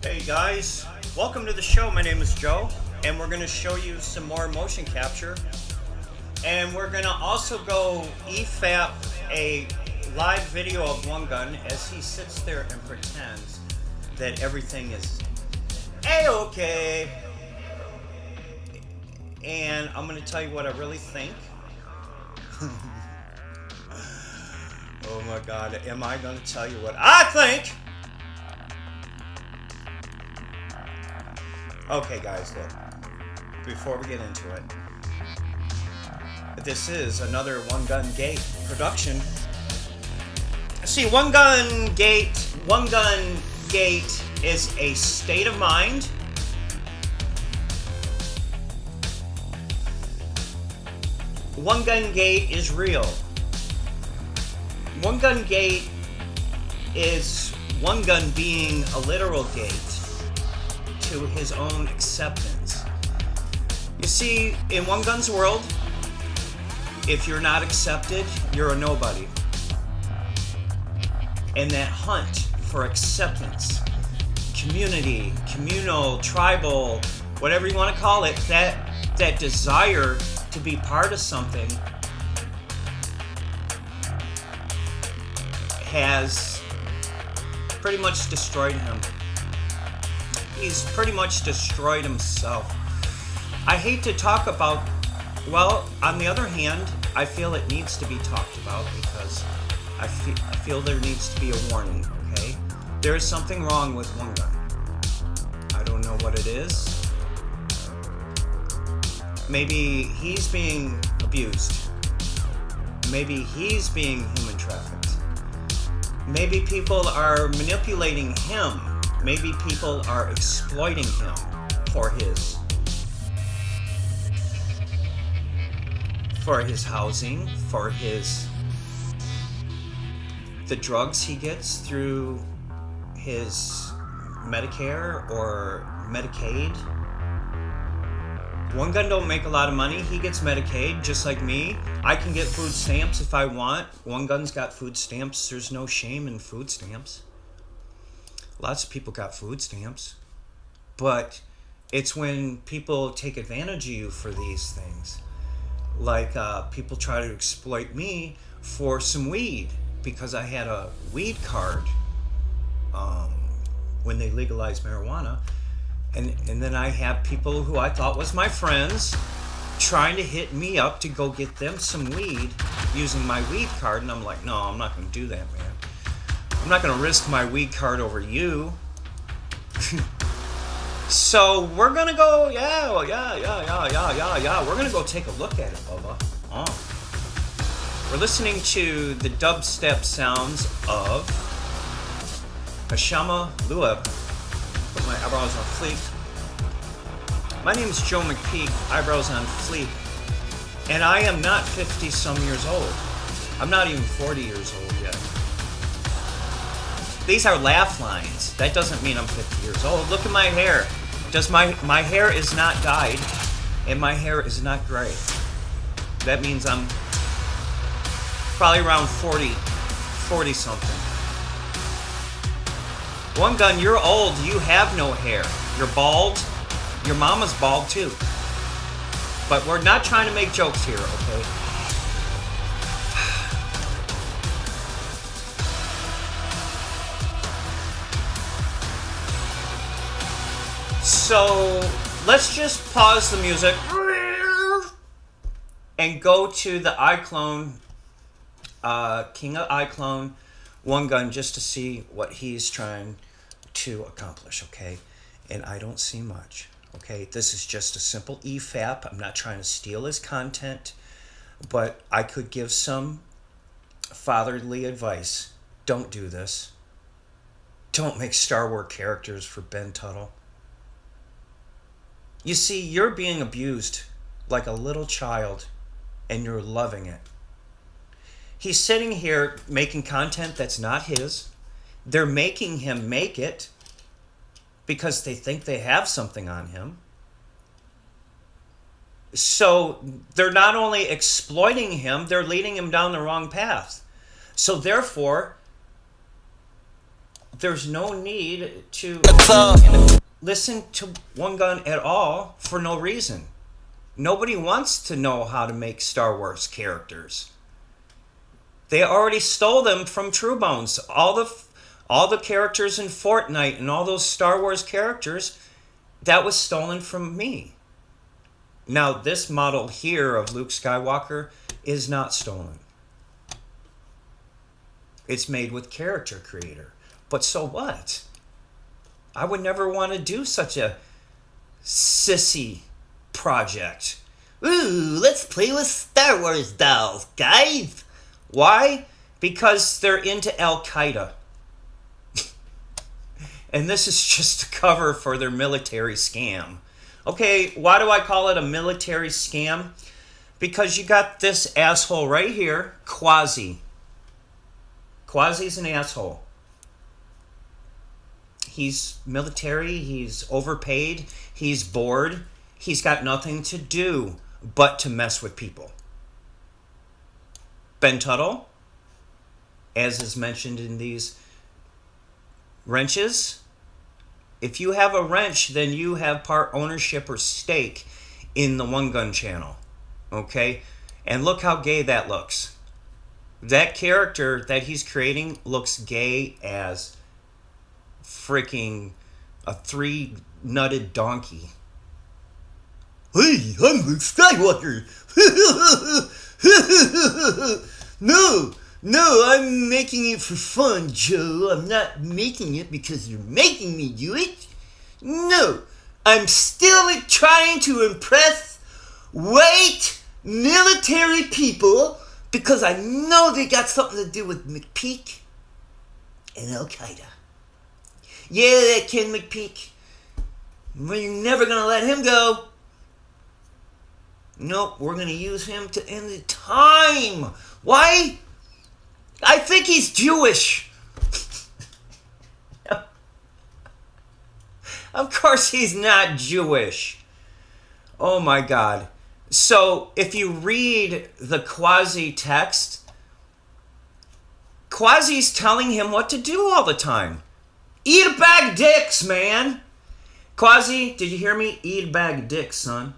Hey guys, welcome to the show. My name is Joe, and we're going to show you some more motion capture. And we're going to also go EFAP a live video of Wungun as he sits there and pretends that everything is A-okay. And I'm going to tell you what I really think. Oh my God, am I going to tell you what I think? Okay guys, look, before we get into it, this is another Wungun Gate production. See, Wungun Gate is a state of mind. Wungun Gate is real. Wungun Gate is Wungun being a literal gate to his own acceptance. You see, in Wungun's world, if you're not accepted, you're a nobody. And that hunt for acceptance, community, communal, tribal, whatever you want to call it, that desire to be part of something has pretty much destroyed him. He's pretty much destroyed himself. I hate to talk about, well, on the other hand, I feel it needs to be talked about because I feel there needs to be a warning, okay? There is something wrong with Wungun. I don't know what it is. Maybe he's being abused. Maybe he's being human trafficked. Maybe people are manipulating him. Maybe people are exploiting him for his housing, for the drugs he gets through his Medicare or Medicaid. Wungun don't make a lot of money. He gets Medicaid just like me. I can get food stamps if I want. Wungun's got food stamps. There's no shame in food stamps. Lots of people got food stamps. But it's when people take advantage of you for these things. Like people try to exploit me for some weed because I had a weed card when they legalized marijuana. And then I have people who I thought was my friends trying to hit me up to go get them some weed using my weed card. And I'm like, no, I'm not going to do that, man. I'm not going to risk my weed card over you. So we're going to go, yeah. We're going to go take a look at it, Bubba. We're listening to the dubstep sounds of Ashama Lueb. Put my eyebrows on fleek. My name is Joe McPeek, eyebrows on fleek. And I am not 50 some years old. I'm not even 40 years old yet. These are laugh lines. That doesn't mean I'm 50 years old. Look at my hair. My hair is not dyed, and my hair is not gray. That means I'm probably around 40 something. Wungun, you're old. You have no hair. You're bald. Your mama's bald too. But we're not trying to make jokes here, okay? So let's just pause the music and go to the iClone, King of iClone, Wungun, just to see what he's trying to accomplish, okay? And I don't see much, okay? This is just a simple EFAP. I'm not trying to steal his content, but I could give some fatherly advice. Don't do this. Don't make Star Wars characters for Ben Tuttle. You see, you're being abused like a little child, and you're loving it. He's sitting here making content that's not his. They're making him make it because they think they have something on him. So they're not only exploiting him, they're leading him down the wrong path. So therefore, there's no need to listen to Wungun at all for no reason. Nobody wants to know how to make Star Wars characters. They already stole them from Truebones. All the characters in Fortnite and all those Star Wars characters, that was stolen from me. Now, this model here of Luke Skywalker is not stolen. It's made with Character Creator. But so what? I would never want to do such a sissy project. Ooh, let's play with Star Wars dolls, guys. Why? Because they're into Al-Qaeda. And this is just a cover for their military scam. Okay, why do I call it a military scam? Because you got this asshole right here, Quasi. Quasi's an asshole. He's military, he's overpaid, he's bored, he's got nothing to do but to mess with people. Ben Tuttle, as is mentioned in these wrenches, if you have a wrench, then you have part ownership or stake in the Wungun channel. Okay? And look how gay that looks. That character that he's creating looks gay as freaking a three-nutted donkey. Hey, I'm Luke Skywalker. No, I'm making it for fun, Joe. I'm not making it because you're making me do it. No, I'm still trying to impress white military people because I know they got something to do with McPeek and Al-Qaeda. Yeah, that Ken McPeek. We're never going to let him go. Nope, we're going to use him to end the time. Why? I think he's Jewish. Of course he's not Jewish. Oh my God. So if you read the Quasi text, Quasi's telling him what to do all the time. Eat a bag of dicks, man. Quasi, did you hear me? Eat a bag of dicks, son.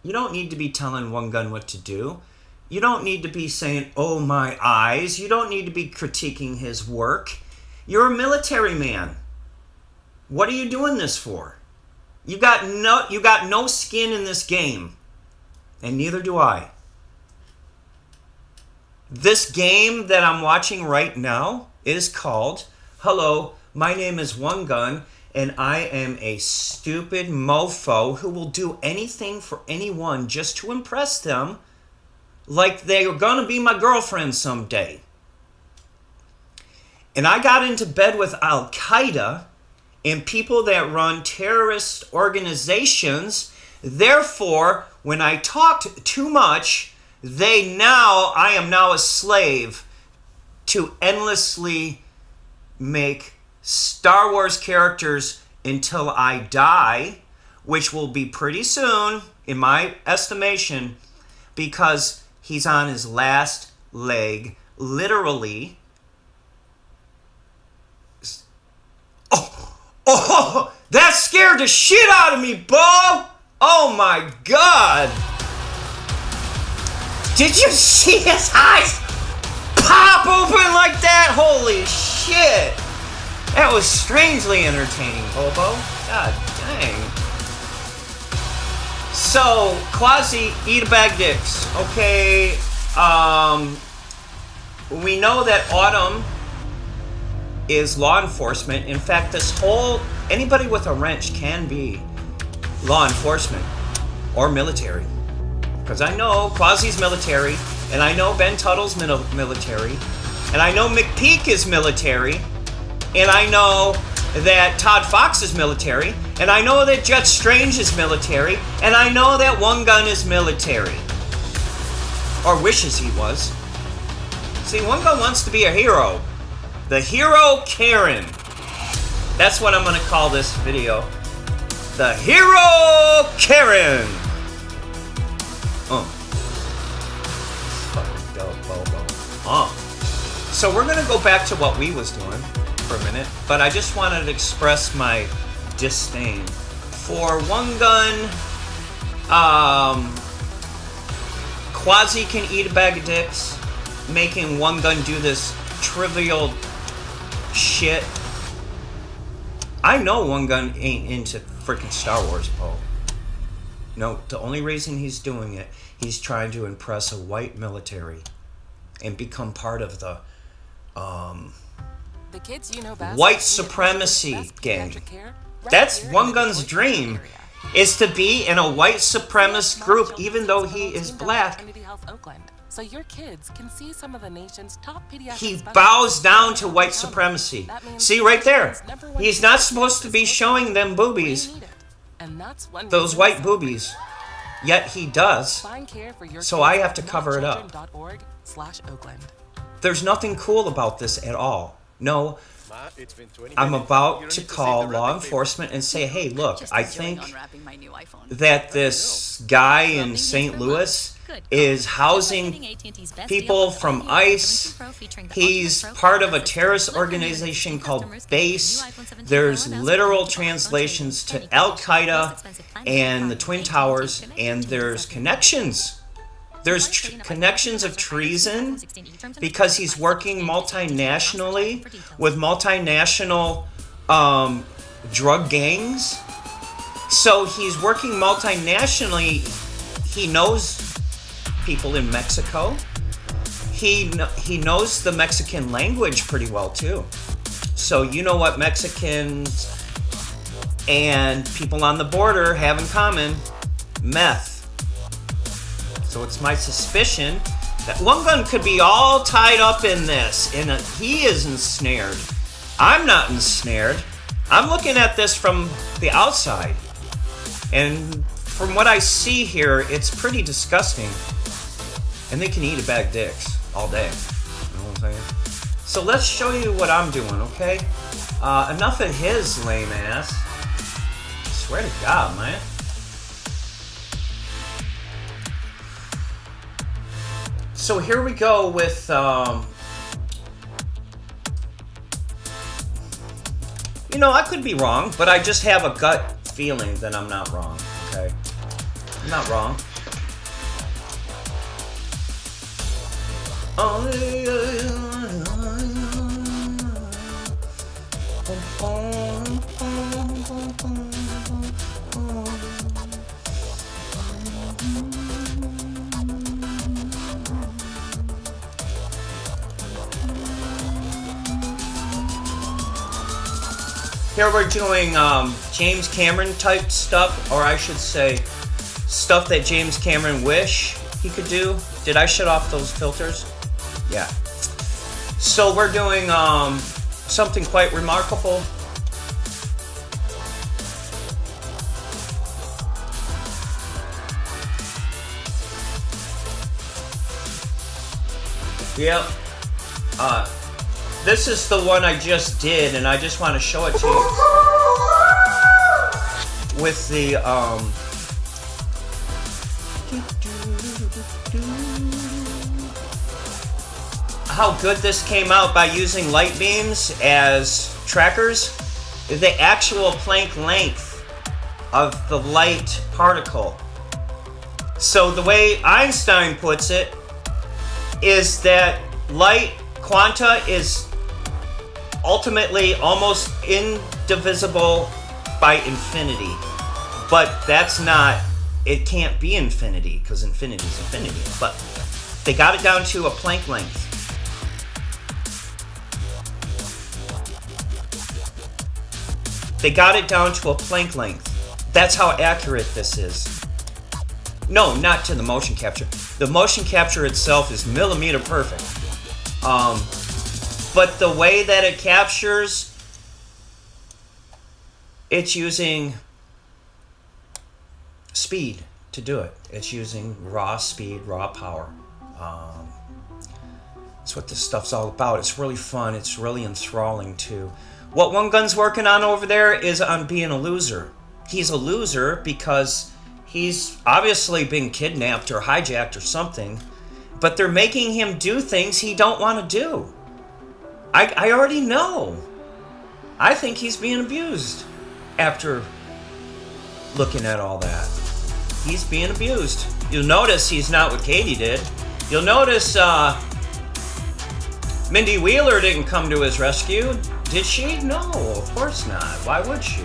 You don't need to be telling Wungun what to do. You don't need to be saying, oh my eyes. You don't need to be critiquing his work. You're a military man. What are you doing this for? You got no skin in this game. And neither do I. This game that I'm watching right now is called, hello, my name is Wungun, and I am a stupid mofo who will do anything for anyone just to impress them, like they're gonna be my girlfriend someday. And I got into bed with Al-Qaeda and people that run terrorist organizations. Therefore, when I talked too much, I am now a slave to endlessly make Star Wars characters until I die, which will be pretty soon, in my estimation, because he's on his last leg, literally. Oh, that scared the shit out of me, Bo! Oh my God! Did you see his eyes pop open like that? Holy shit! That was strangely entertaining, Bobo. God dang. So, Quasi, eat a bag dicks. Okay, we know that Autumn is law enforcement. In fact, anybody with a wrench can be law enforcement or military. Because I know Quasi's military, and I know Ben Tuttle's military, and I know McPeek is military, and I know that Todd Fox is military, and I know that Jet Strange is military, and I know that Wungun is military. Or wishes he was. See, Wungun wants to be a hero. The hero Karen. That's what I'm going to call this video. The hero Karen. Fucking dope, Bobo. So we're gonna go back to what we was doing for a minute, but I just wanted to express my disdain for Wungun. Quasi can eat a bag of dicks, making Wungun do this trivial shit. I know Wungun ain't into freaking Star Wars, Poe. No, the only reason he's doing it, he's trying to impress a white military and become part of the kids you know best white supremacy gang. That's Wungun's dream, is to be in a white supremacist group, even though he is black. So your kids can see some of the nation's top pediatric He bows down to white supremacy. See right there. He's not supposed to be showing them boobies. Those white boobies. Yet he does. So I have to cover it up. There's nothing cool about this at all. No, I'm about to call law enforcement and say, hey, look, I think that this guy in St. Louis is housing people from ICE. He's part of a terrorist organization called BASE. There's literal translations to Al-Qaeda and the Twin Towers, and there's connections. There's connections of treason because he's working multinationally with multinational drug gangs. So he's working multinationally. He knows people in Mexico. He knows the Mexican language pretty well too. So you know what Mexicans and people on the border have in common? Meth. So it's my suspicion that Wungun could be all tied up in this, and he is ensnared. I'm not ensnared. I'm looking at this from the outside, and from what I see here, it's pretty disgusting. And they can eat a bag of dicks all day. You know what I'm saying? So let's show you what I'm doing, okay? Enough of his lame ass. I swear to God, man. So here we go with, you know, I could be wrong, but I just have a gut feeling that I'm not wrong, okay? I'm not wrong. Here we're doing James Cameron type stuff, or I should say stuff that James Cameron wish he could do. Did I shut off those filters? Yeah. So we're doing something quite remarkable. Yep. This is the one I just did, and I just want to show it to you with the how good this came out by using light beams as trackers. The actual Planck length of the light particle. So the way Einstein puts it is that light quanta is ultimately almost indivisible by infinity. But that's not, it can't be infinity, because infinity is infinity. But they got it down to a Planck length. They got it down to a Planck length. That's how accurate this is. No, not to the motion capture. The motion capture itself is millimeter perfect. But the way that it captures, it's using speed to do it. It's using raw speed, raw power. That's what this stuff's all about. It's really fun. It's really enthralling too. What Wungun's working on over there is on being a loser. He's a loser because he's obviously been kidnapped or hijacked or something, but they're making him do things he don't want to do. I already know. I think he's being abused after looking at all that. He's being abused. You'll notice he's not what Katie did. You'll notice Mindy Wheeler didn't come to his rescue. Did she? No, of course not. Why would she?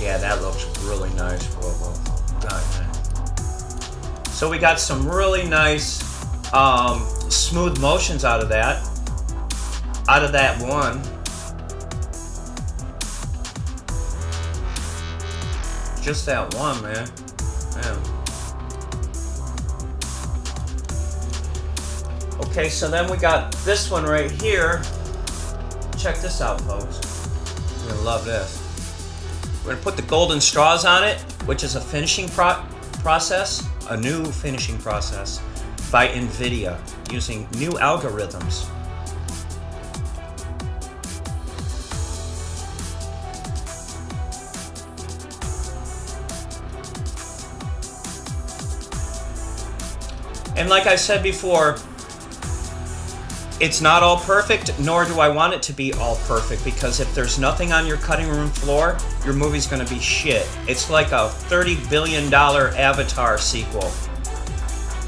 Yeah, that looks really nice, Bobo. So we got some really nice smooth motions out of that. Out of that one. Just that one, man. Okay, so then we got this one right here. Check this out, folks. You're gonna love this. We're gonna put the golden straws on it, which is a finishing process, a new finishing process by NVIDIA using new algorithms. And like I said before, it's not all perfect, nor do I want it to be all perfect, because if there's nothing on your cutting room floor, your movie's gonna be shit. It's like a $30 billion Avatar sequel.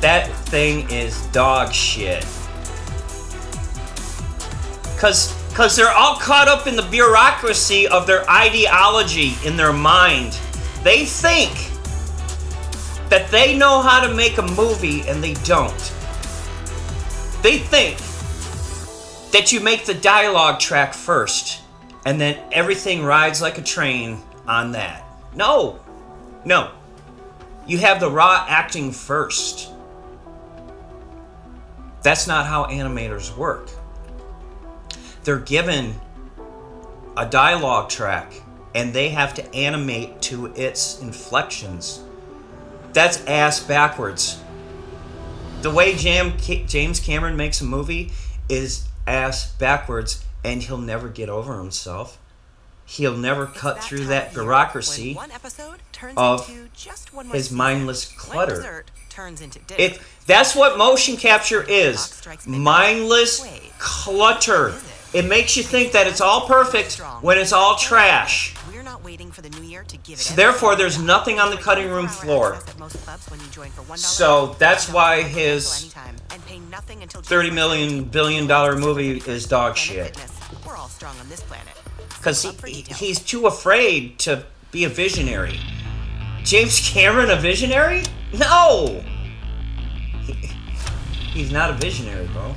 That thing is dog shit. Cause they're all caught up in the bureaucracy of their ideology in their mind. They think that they know how to make a movie and they don't. They think that you make the dialogue track first and then everything rides like a train on that. No. You have the raw acting first. That's not how animators work. They're given a dialogue track and they have to animate to its inflections. That's ass backwards. The way James Cameron makes a movie is ass backwards, and he'll never get over himself. He'll never cut through that bureaucracy of his mindless clutter. That's what motion capture is. Mindless clutter. It makes you think that it's all perfect when it's all trash. So therefore, there's nothing on the cutting room floor. So that's why his $30 billion movie is dog shit. Because he's too afraid to be a visionary. James Cameron a visionary? No! He's not a visionary, bro.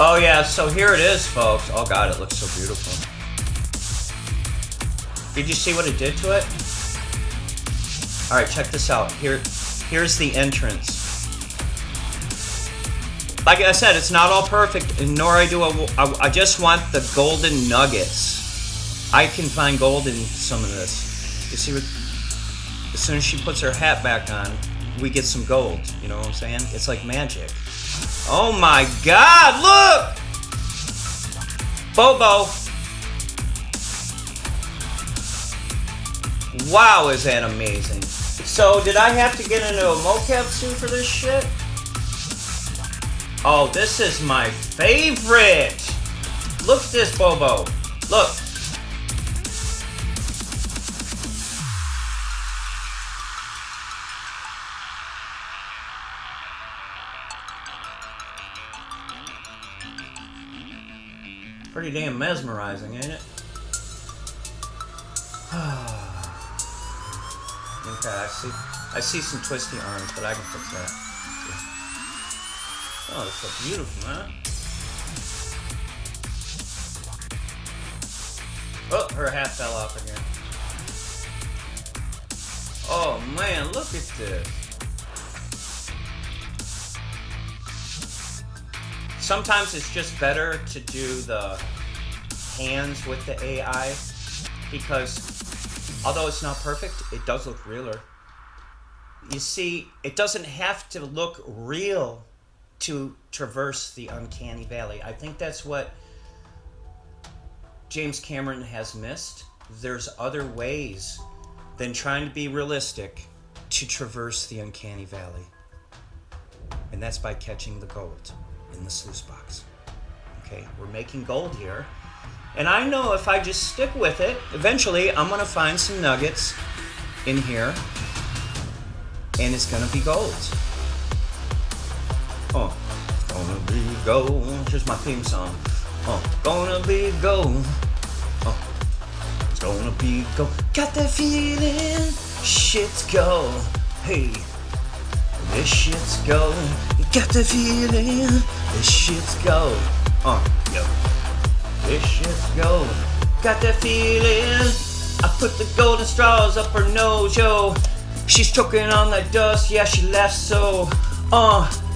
Oh yeah, so here it is, folks. Oh god, it looks so beautiful. Did you see what it did to it? Alright, check this out. Here's the entrance. Like I said, it's not all perfect, nor I just want the golden nuggets. I can find gold in some of this. You see what? As soon as she puts her hat back on, we get some gold. You know what I'm saying? It's like magic. Oh my god, look! Bobo. Wow, is that amazing. So, did I have to get into a mocap suit for this shit? Oh, this is my favorite! Look at this, Bobo. Look. Pretty damn mesmerizing, ain't it? Okay, I see some twisty arms, but I can fix that. Oh, that's so beautiful, man. Oh, her hat fell off again. Oh man, look at this. Sometimes it's just better to do the hands with the AI because although it's not perfect, it does look realer. You see, it doesn't have to look real to traverse the uncanny valley. I think that's what James Cameron has missed. There's other ways than trying to be realistic to traverse the uncanny valley. And that's by catching the gold in the sluice box. Okay, we're making gold here. And I know if I just stick with it, eventually I'm gonna find some nuggets in here and it's gonna be gold. Oh, it's gonna be gold. Here's my theme song. Oh, gonna be gold. Oh, it's gonna be gold. Got that feeling, shit's gold. Hey, this shit's gold. You got the feeling, this shit's gold. Yo, this shit's gold. Got that feeling. I put the golden straws up her nose, yo. She's choking on that dust, yeah, she laughs so.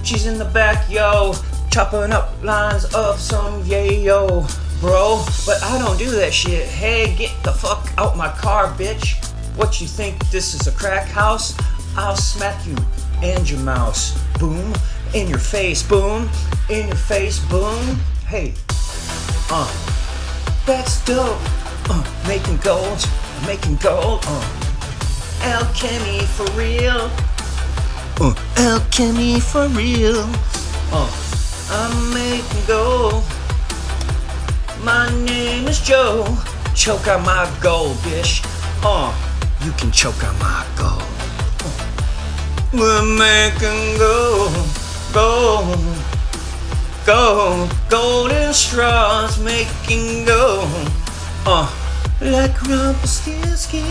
She's in the back, yo, chopping up lines of some yayo, bro. But I don't do that shit. Hey, get the fuck out my car, bitch. What you think this is a crack house? I'll smack you and your mouse. Boom, in your face, boom, in your face, boom. Hey, that's dope. Making gold, alchemy for real. Alchemy for real. I'm making gold. My name is Joe. Choke on my gold, bitch. You can choke on my gold. We're making gold, golden straws making gold. Like Rumpelstiltskin.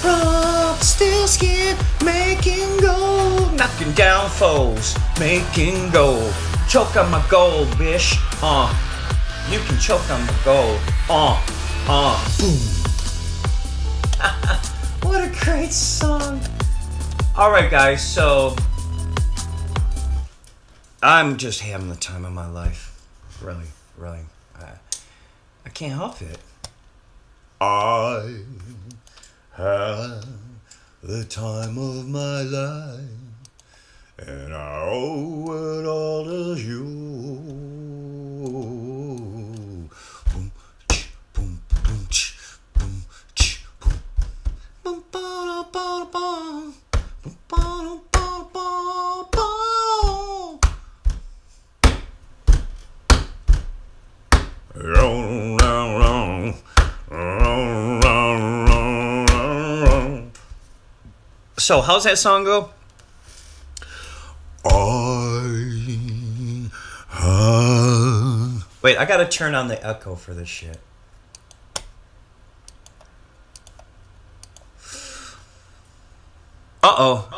Rumpelstiltskin making gold. Knocking down foes, making gold. Choke on my gold, bitch. You can choke on my gold. Boom. What a great song. Alright guys, so I'm just having the time of my life. Really. I can't help it. I had the time of my life, and I owe it all to you. Boom, boom, boom, boom, boom, boom, ba ba ba ba ba ba ba. So, how's that song go? Wait, I gotta turn on the echo for this shit. Uh-oh.